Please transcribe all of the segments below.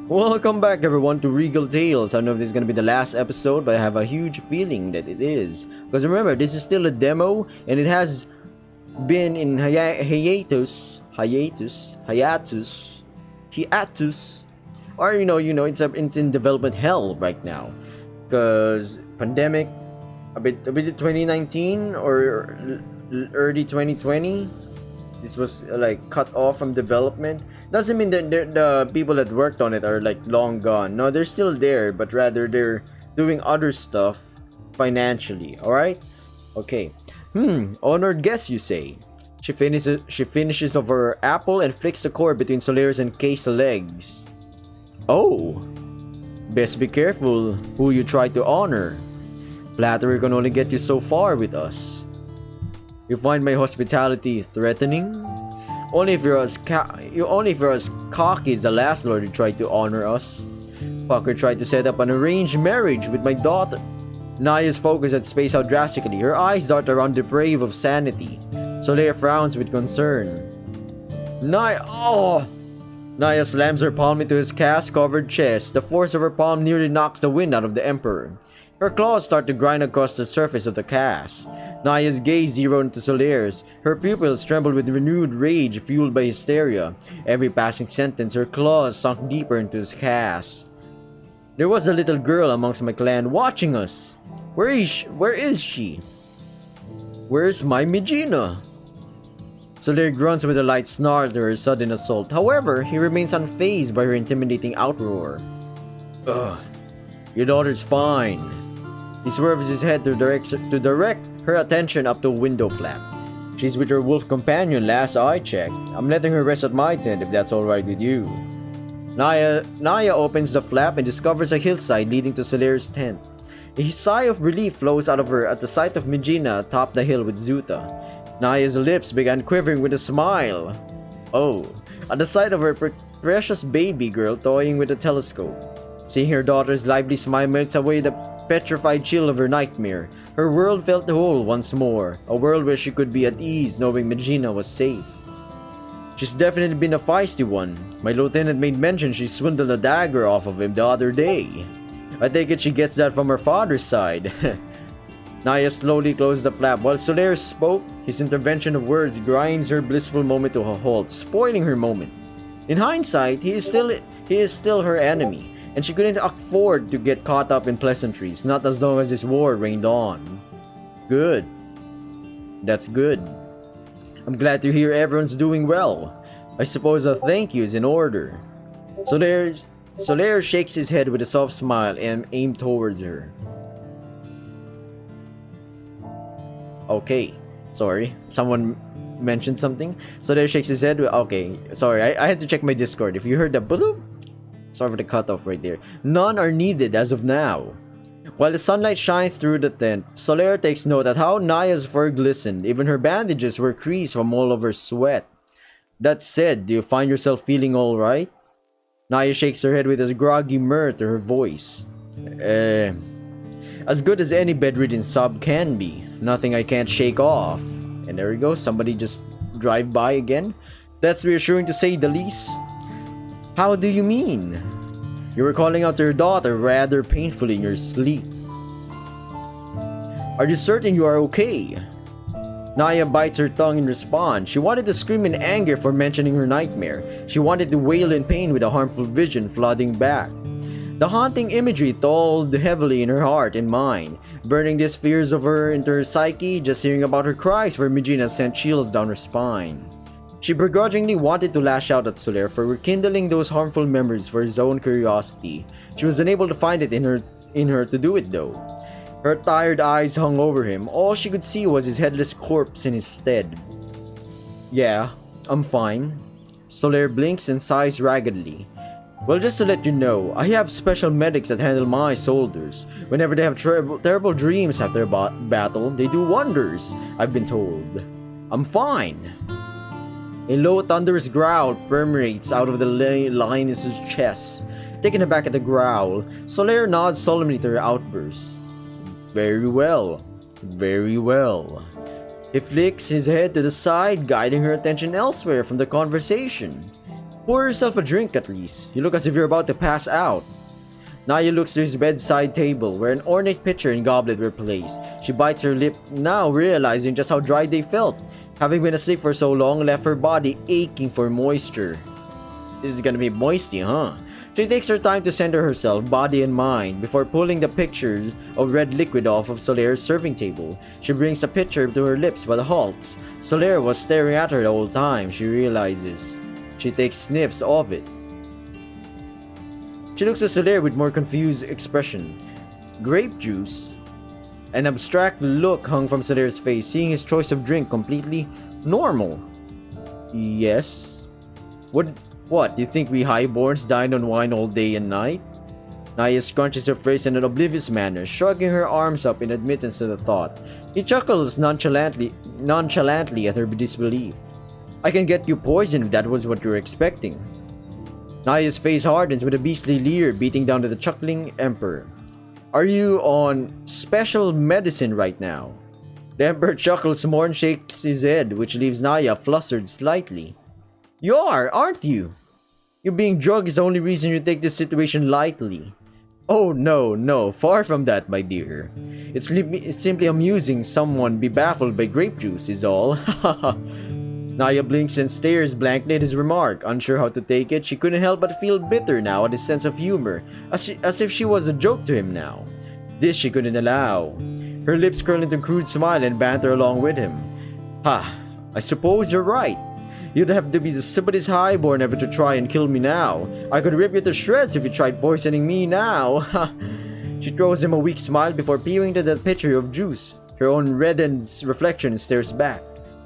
Welcome back everyone to Regal Tails. I don't know if this is going to be the last episode, but I have a huge feeling that it is. Because remember, this is still a demo and it has been in hiatus. Or it's in development hell right now. Because pandemic, a bit of 2019 or early 2020, this was like cut off from development. Doesn't mean that the people that worked on it are like long gone. No, they're still there, but rather they're doing other stuff financially. All right. Okay. Honored guest, you say? She finishes off her apple and flicks the cord between Solaris and Case legs. Oh, best be careful who you try to honor. Flattery can only get you so far with us. You find my hospitality threatening? Only if you're as cocky as the last lord who tried to honor us. Fucker tried to set up an arranged marriage with my daughter. Naya's focus had spaced out drastically. Her eyes dart around depraved of sanity. Solaire frowns with concern. Naya slams her palm into his cast-covered chest. The force of her palm nearly knocks the wind out of the Emperor. Her claws start to grind across the surface of the cast. Naya's gaze zeroed into Solaire's. Her pupils trembled with renewed rage fueled by hysteria. Every passing sentence, her claws sunk deeper into his cast. There was a little girl amongst my clan watching us. Where is she? Where's my Megina? Solaire grunts with a light snarl to her sudden assault. However, he remains unfazed by her intimidating outroar. Ugh, your daughter's fine. He swerves his head to direct her attention up to a window flap. She's with her wolf companion last I checked. I'm letting her rest at my tent if that's alright with you. Naya opens the flap and discovers a hillside leading to Solaire's tent. A sigh of relief flows out of her at the sight of Megina atop the hill with Zuta. Naya's lips began quivering with a smile. Oh, at the sight of her precious baby girl toying with a telescope. Seeing her daughter's lively smile melts away the petrified chill of her nightmare. Her world felt whole once more, a world where she could be at ease knowing Megina was safe. She's definitely been a feisty one. My lieutenant made mention she swindled a dagger off of him the other day. I take it she gets that from her father's side. Naya slowly closed the flap. While Solaire spoke, his intervention of words grinds her blissful moment to a halt, spoiling her moment. In hindsight, he is still her enemy, and she couldn't afford to get caught up in pleasantries, not as long as this war reigned on. Good. That's good. I'm glad to hear everyone's doing well. I suppose a thank you is in order. Solaire shakes his head with a soft smile and aims towards her. Okay, sorry. Someone mentioned something. Solaire shakes his head. Okay, sorry. I had to check my Discord. If you heard the bloop, sorry for the cutoff right there. None are needed as of now. While the sunlight shines through the tent, Solaire takes note at how Naya's fur glistened. Even her bandages were creased from all of her sweat. That said, do you find yourself feeling alright? Naya shakes her head with a groggy mirth to her voice. As good as any bedridden sub can be. Nothing I can't shake off. And there we go, somebody just drive by again. That's reassuring to say the least. How do you mean? You were calling out to your daughter rather painfully in your sleep. Are you certain you are okay? Naya bites her tongue in response. She wanted to scream in anger for mentioning her nightmare. She wanted to wail in pain with a harmful vision flooding back. The haunting imagery told heavily in her heart and mind, burning these fears of her into her psyche. Just hearing about her cries for Megina sent chills down her spine. She begrudgingly wanted to lash out at Solaire for rekindling those harmful memories for his own curiosity. She was unable to find it in her to do it though. Her tired eyes hung over him. All she could see was his headless corpse in his stead. Yeah, I'm fine. Solaire blinks and sighs raggedly. Well, just to let you know, I have special medics that handle my soldiers. Whenever they have terrible dreams after a battle, they do wonders, I've been told. I'm fine. A low thunderous growl permeates out of the lioness's chest. Taken aback at the growl, Solaire nods solemnly to her outburst. Very well. Very well. He flicks his head to the side, guiding her attention elsewhere from the conversation. Pour yourself a drink at least. You look as if you're about to pass out. Naja looks to his bedside table, where an ornate pitcher and goblet were placed. She bites her lip, now realizing just how dry they felt. Having been asleep for so long left her body aching for moisture. This is gonna be moisty, huh? She takes her time to center herself, body and mind, before pulling the pictures of red liquid off of Solaire's serving table. She brings the pitcher to her lips but halts. Solaire was staring at her the whole time, she realizes. She takes sniffs of it. She looks at Solaire with more confused expression. Grape juice? An abstract look hung from Solaire's face, seeing his choice of drink completely normal. Yes? What, do you think we highborns dine on wine all day and night? Naja scrunches her face in an oblivious manner, shrugging her arms up in admittance to the thought. He chuckles nonchalantly at her disbelief. I can get you poisoned if that was what you were expecting. Naya's face hardens with a beastly leer beating down to the chuckling emperor. Are you on special medicine right now? The emperor chuckles more and shakes his head, which leaves Naja flustered slightly. You are, aren't you? You being drugged is the only reason you take this situation lightly. Oh no, far from that, my dear. It's simply amusing someone be baffled by grape juice is all. Naja blinks and stares blankly at his remark. Unsure how to take it, she couldn't help but feel bitter now at his sense of humor, as if she was a joke to him now. This she couldn't allow. Her lips curl into a crude smile and banter along with him. Ha, I suppose you're right. You'd have to be the stupidest highborn ever to try and kill me now. I could rip you to shreds if you tried poisoning me now. She throws him a weak smile before peering to the pitcher of juice. Her own reddened reflection stares back.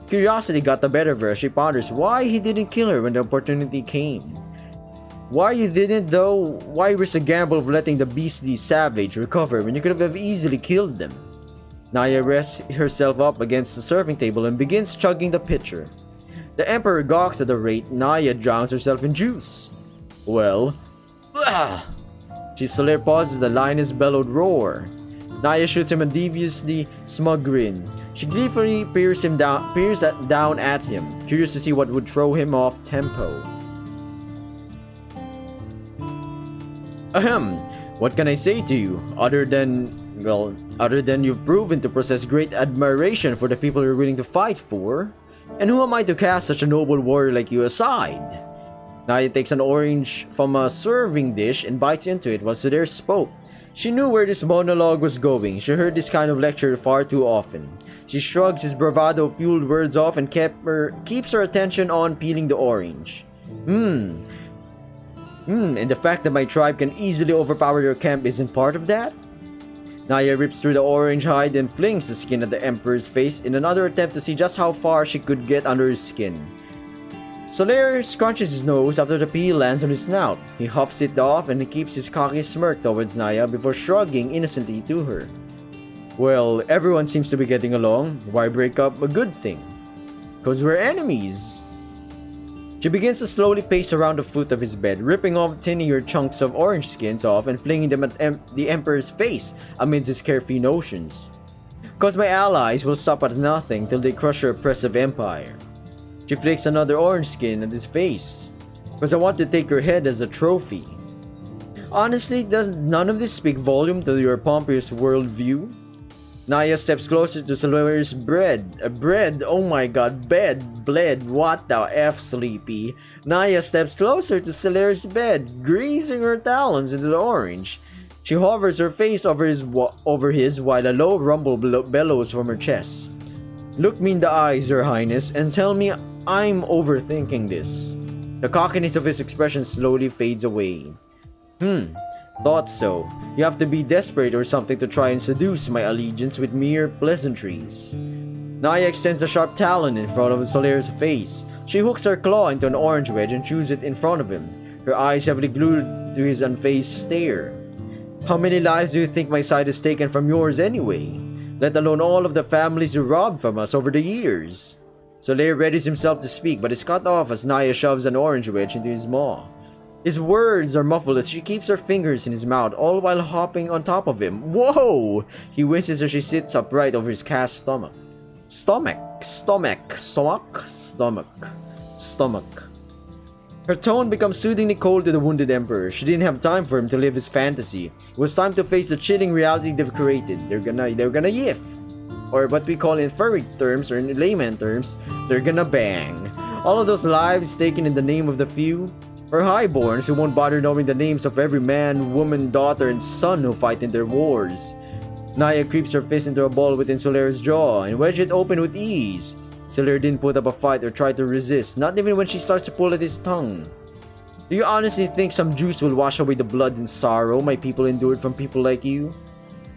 Curiosity got the better of her as she ponders why he didn't kill her when the opportunity came. Why you didn't though? Why risk a gamble of letting the beastly savage recover when you could have easily killed them? Naja rests herself up against the serving table and begins chugging the pitcher. The emperor gawks at the rate Naja drowns herself in juice. Well, Solaire pauses the lioness bellowed roar. Naja shoots him a deviously smug grin. She gleefully peers down at him, curious to see what would throw him off tempo. Ahem, what can I say to you, other than you've proven to possess great admiration for the people you're willing to fight for? And who am I to cast such a noble warrior like you aside? Naja takes an orange from a serving dish and bites into it while Solaire spoke. She knew where this monologue was going. She heard this kind of lecture far too often. She shrugs his bravado-fueled words off and keeps her attention on peeling the orange. And the fact that my tribe can easily overpower your camp isn't part of that? Naja rips through the orange hide and flings the skin at the emperor's face in another attempt to see just how far she could get under his skin. Solaire scrunches his nose after the peel lands on his snout. He huffs it off and he keeps his cocky smirk towards Naja before shrugging innocently to her. Well, everyone seems to be getting along. Why break up a good thing? 'Cause we're enemies. She begins to slowly pace around the foot of his bed, ripping off tinier chunks of orange skins off and flinging them at the emperor's face amidst his carefree notions. 'Cause my allies will stop at nothing till they crush your oppressive empire. She flicks another orange skin at his face. 'Cause I want to take your head as a trophy. Honestly, does none of this speak volume to your pompous worldview? Naja steps closer to Solaire's bed, oh my god, bled, what the f, sleepy. Naja steps closer to Solaire's bed, greasing her talons into the orange. She hovers her face over his while a low rumble bellows from her chest. Look me in the eyes, your highness, and tell me I'm overthinking this. The cockiness of his expression slowly fades away. Thought so. You have to be desperate or something to try and seduce my allegiance with mere pleasantries. Naja extends a sharp talon in front of Solaire's face. She hooks her claw into an orange wedge and chews it in front of him, her eyes heavily glued to his unfazed stare. How many lives do you think my side has taken from yours anyway? Let alone all of the families you robbed from us over the years. Solaire readies himself to speak, but is cut off as Naja shoves an orange wedge into his maw. His words are muffled as she keeps her fingers in his mouth, all while hopping on top of him. Whoa! He winces as she sits upright over his cast stomach. Stomach. Her tone becomes soothingly cold to the wounded emperor. She didn't have time for him to live his fantasy. It was time to face the chilling reality they've created. They're gonna yiff. Or what we call in furry terms, or in layman terms, they're gonna bang. All of those lives taken in the name of the few. Her highborns who won't bother knowing the names of every man, woman, daughter, and son who fight in their wars. Naja creeps her fist into a ball within Solaire's jaw and wedges it open with ease. Solaire didn't put up a fight or try to resist, not even when she starts to pull at his tongue. Do you honestly think some juice will wash away the blood and sorrow my people endured from people like you?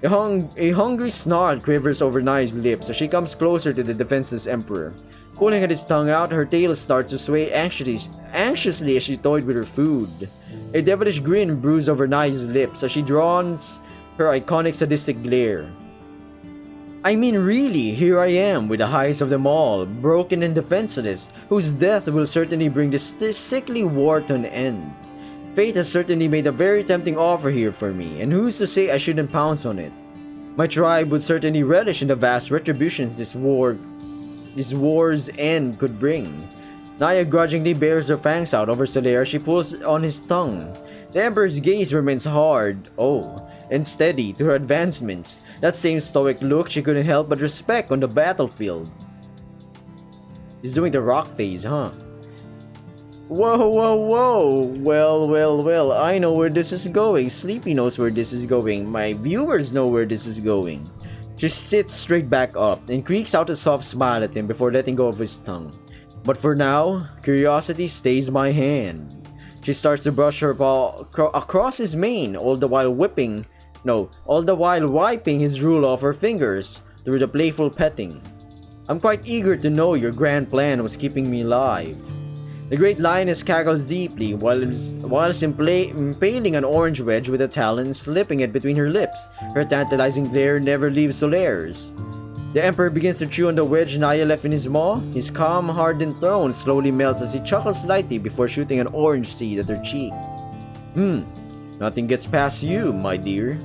A hungry snarl quivers over Naya's lips as she comes closer to the defenseless emperor. Pulling at his tongue out, her tail starts to sway anxiously as she toyed with her food. A devilish grin brews over Naya's lips as she draws her iconic sadistic glare. I mean, really, here I am with the highest of them all, broken and defenseless, whose death will certainly bring this sickly war to an end. Fate has certainly made a very tempting offer here for me, and who's to say I shouldn't pounce on it? My tribe would certainly relish in the vast retributions this war's end could bring. Naja grudgingly bears her fangs out over Solaire as she pulls on his tongue. The Emperor's gaze remains hard, and steady to her advancements. That same stoic look she couldn't help but respect on the battlefield. He's doing the rock phase, huh? Whoa. Well, I know where this is going. Sleepy knows where this is going. My viewers know where this is going. She sits straight back up and creaks out a soft smile at him before letting go of his tongue. But for now, curiosity stays my hand. She starts to brush her paw across his mane, all the while wiping his drool off her fingers through the playful petting. I'm quite eager to know your grand plan was keeping me alive. The great lioness cackles deeply whilst impaling an orange wedge with a talon, slipping it between her lips. Her tantalizing glare never leaves Solaire's. The emperor begins to chew on the wedge Naja left in his maw. His calm, hardened tone slowly melts as he chuckles lightly before shooting an orange seed at her cheek. Nothing gets past you, my dear.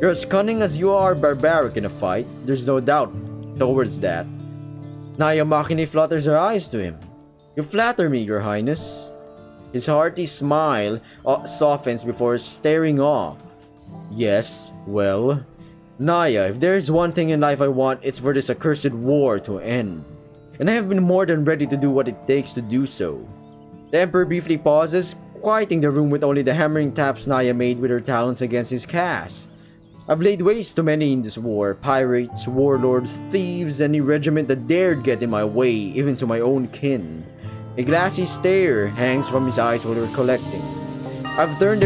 You're as cunning as you are barbaric in a fight. There's no doubt towards that. Naja mockingly flutters her eyes to him. You flatter me, your highness. His hearty smile softens before staring off. Yes, well, Naja, if there is one thing in life I want, it's for this accursed war to end. And I have been more than ready to do what it takes to do so. The emperor briefly pauses, quieting the room with only the hammering taps Naja made with her talons against his cast. I've laid waste to many in this war, pirates, warlords, thieves, any regiment that dared get in my way, even to my own kin. A glassy stare hangs from his eyes while recollecting. I've turned